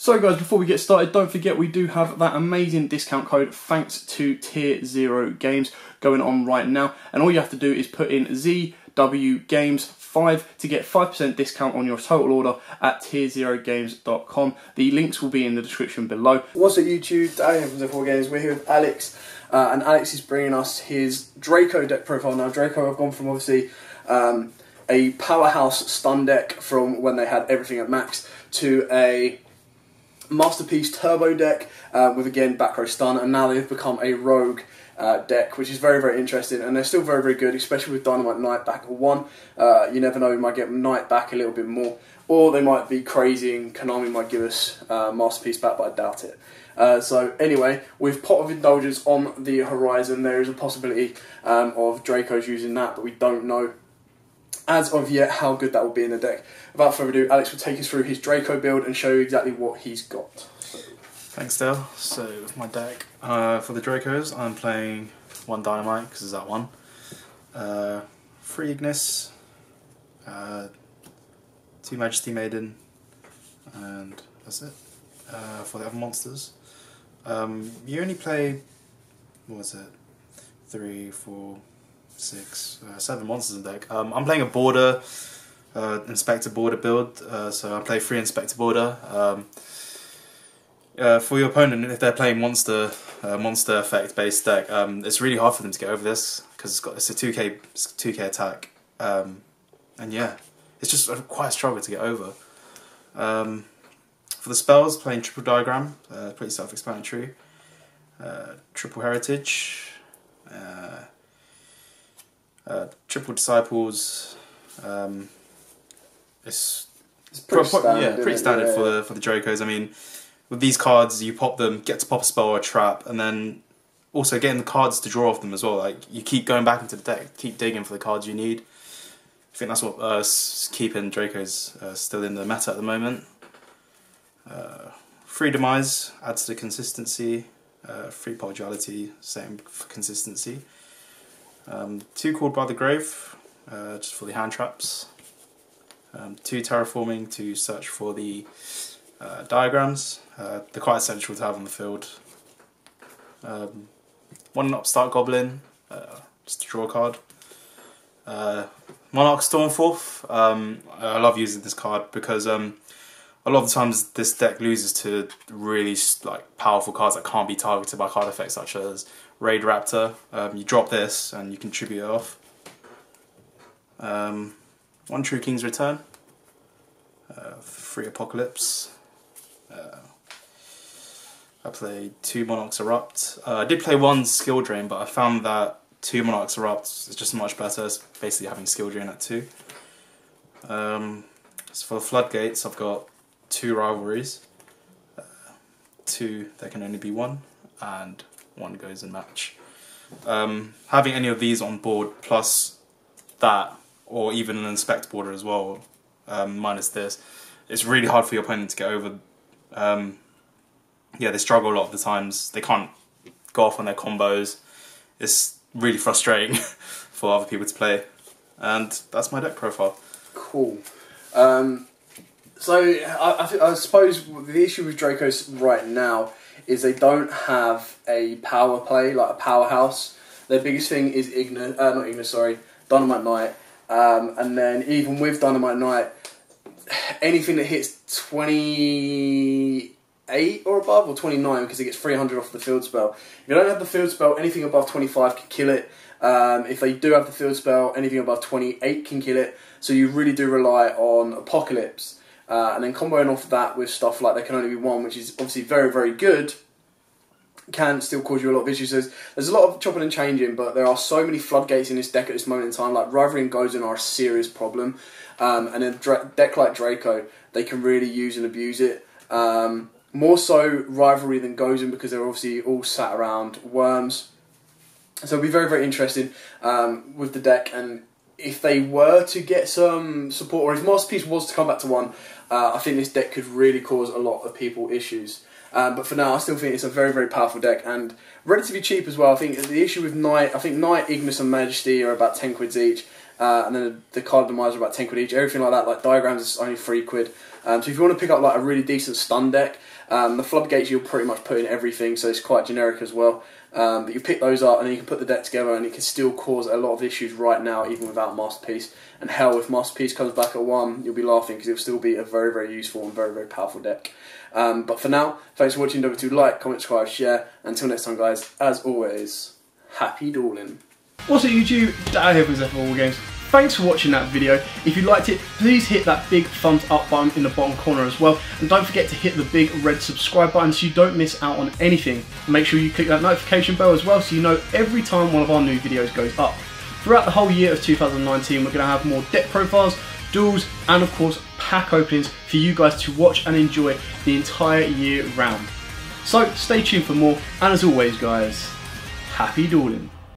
So guys, before we get started, don't forget we do have that amazing discount code thanks to Tier 0 Games going on right now. And all you have to do is put in ZWGames5 to get 5% discount on your total order at tier0games.com. The links will be in the description below. What's up YouTube, Danny from Zephyr Games. We're here with Alex, and Alex is bringing us his Draco deck profile. Now Draco, I've gone from obviously a powerhouse stun deck from when they had everything at max to a masterpiece turbo deck with again back row stun, and now they've become a rogue deck, which is very, very interesting, and they're still very, very good, especially with Dynamite Knight back at 1. You never know, we might get Knight back a little bit more, or they might be crazy and Konami might give us masterpiece back, but I doubt it. So anyway, with Pot of Indulgence on the horizon, there is a possibility of Dracos using that, but we don't know as of yet how good that will be in the deck. Without further ado, Alex will take us through his Draco build and show you exactly what he's got. Thanks Dale. So with my deck, for the Dracos I'm playing 1 Dynamite because it's that one, 3 Ignis, 2 Majesty Maiden, and that's it. For the other monsters, you only play, what was it, 3, 4, 6, 7 monsters in the deck. I'm playing a border, Inspector border build, so I play 3 Inspector border. For your opponent, if they're playing monster effect based deck, it's really hard for them to get over this because it's a 2k attack, and yeah, it's just quite a struggle to get over. For the spells, playing Triple Diagram, pretty self-explanatory. Triple Heritage, Triple Disciples. It's pretty standard, pretty standard for the Dracos. I mean, with these cards, you pop them, get to pop a spell or a trap, and then also getting the cards to draw off them as well. Like, you keep going back into the deck, keep digging for the cards you need. I think that's what keeping Dracos still in the meta at the moment. 3 Demise adds to the consistency. 3 Pot Duality, same for consistency. 2 Called by the Grave, just for the hand traps. 2 Terraforming to search for the diagrams. They're quite essential to have on the field. 1 Upstart Goblin, just to draw a card. Monarch Stormforth. I love using this card because a lot of the times this deck loses to really powerful cards that can't be targeted by card effects such as Raid Raptor. You drop this and you can tribute it off. 1 True King's Return. 3 Apocalypse. I played 2 Monarchs Erupt. I did play 1 Skill Drain, but I found that 2 Monarchs Erupt is just much better. It's basically having Skill Drain at 2. So for the Floodgates, I've got 2 Rivalries. 2, there can only be 1, and 1 goes in match. Having any of these on board, plus that, or even an Inspect border as well, minus this, it's really hard for your opponent to get over. Yeah, they struggle a lot of the times. They can't go off on their combos. It's really frustrating for other people to play. And that's my deck profile. Cool. So I suppose the issue with Dracos right now is they don't have a power play, like a powerhouse. Their biggest thing is Dynamite Knight. And then even with Dynamite Knight, anything that hits 28 or above, or 29, because it gets 300 off the field spell. If you don't have the field spell, anything above 25 can kill it. If they do have the field spell, anything above 28 can kill it. So you really do rely on Apocalypse. And then comboing off that with stuff like There Can Only Be One, which is obviously very, very good, can still cause you a lot of issues. There's a lot of chopping and changing, but there are so many floodgates in this deck at this moment in time. Like Rivalry and Gozen are a serious problem. And then deck like Draco, they can really use and abuse it. More so Rivalry than Gozen, because they're obviously all sat around worms. So it'll be very, very interesting with the deck. And if they were to get some support, or if Masterpiece was to come back to 1, I think this deck could really cause a lot of people issues. But for now, I still think it's a very, very powerful deck, and relatively cheap as well. I think the issue with Knight, I think Knight, Ignis and Majesty are about 10 quids each, and then the card demise are about 10 quid each. Everything like that, like diagrams, is only 3 quid. So if you want to pick up like a really decent stun deck, the floodgates you'll pretty much put in everything, so it's quite generic as well. But you pick those up and then you can put the deck together, and it can still cause a lot of issues right now, even without Masterpiece. And hell, if Masterpiece comes back at 1, you'll be laughing, because it'll still be a very, very useful and very, very powerful deck. But for now, thanks for watching. Don't forget to like, comment, subscribe, share. Until next time, guys, as always, happy dueling. What's up, YouTube? Dad here from Zephyr Wargames. Thanks for watching that video. If you liked it, please hit that big thumbs up button in the bottom corner as well. And don't forget to hit the big red subscribe button so you don't miss out on anything. Make sure you click that notification bell as well so you know every time one of our new videos goes up. Throughout the whole year of 2019, we're going to have more deck profiles, duels, and of course pack openings for you guys to watch and enjoy the entire year round. So stay tuned for more, and as always guys, happy dueling.